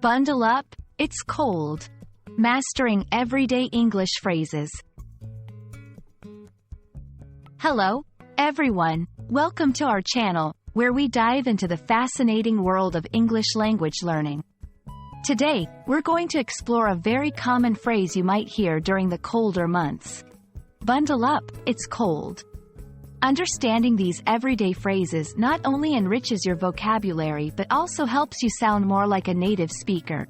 Bundle up, it's cold. Mastering everyday English phrases. Hello, everyone. Welcome to our channel, where we dive into the fascinating world of English language learning. Today, we're going to explore a very common phrase you might hear during the colder months. Bundle up, it's cold. Understanding these everyday phrases not only enriches your vocabulary but also helps you sound more like a native speaker.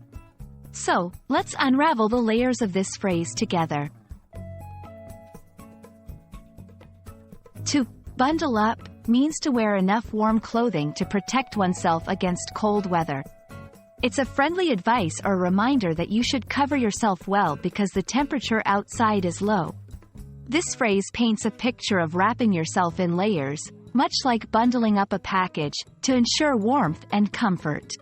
So, let's unravel the layers of this phrase together. To bundle up means to wear enough warm clothing to protect oneself against cold weather. It's a friendly advice or reminder that you should cover yourself well because the temperature outside is low. This phrase paints a picture of wrapping yourself in layers, much like bundling up a package, to ensure warmth and comfort.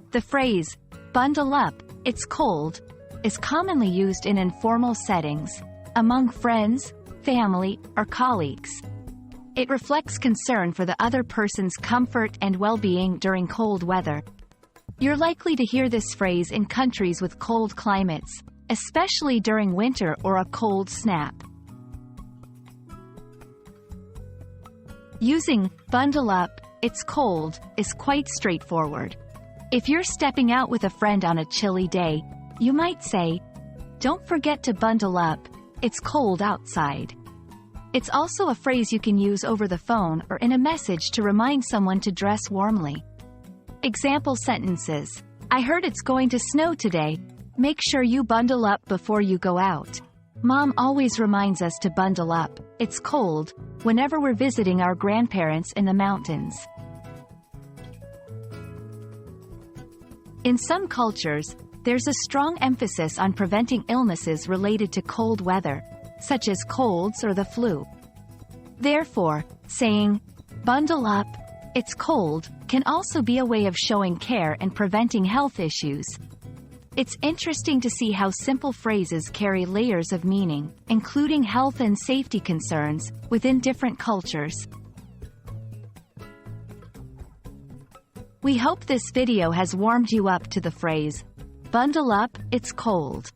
The phrase, bundle up, it's cold, is commonly used in informal settings, among friends, family, or colleagues. It reflects concern for the other person's comfort and well-being during cold weather. You're likely to hear this phrase in countries with cold climates, especially during winter or a cold snap. Using bundle up, it's cold, is quite straightforward. If you're stepping out with a friend on a chilly day, you might say, "Don't forget to bundle up, it's cold outside." It's also a phrase you can use over the phone or in a message to remind someone to dress warmly. Example sentences: I heard it's going to snow today. Make sure you bundle up before you go out. Mom always reminds us to bundle up, it's cold, whenever we're visiting our grandparents in the mountains. In some cultures, there's a strong emphasis on preventing illnesses related to cold weather, such as colds or the flu. Therefore, saying, bundle up, it's cold, can also be a way of showing care and preventing health issues. It's interesting to see how simple phrases carry layers of meaning, including health and safety concerns, within different cultures. We hope this video has warmed you up to the phrase, bundle up, it's cold.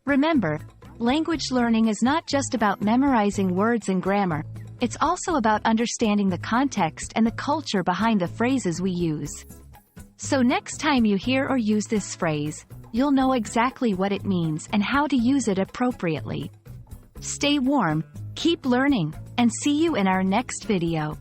Remember, language learning is not just about memorizing words and grammar, it's also about understanding the context and the culture behind the phrases we use. So next time you hear or use this phrase, you'll know exactly what it means and how to use it appropriately. Stay warm, keep learning, and see you in our next video.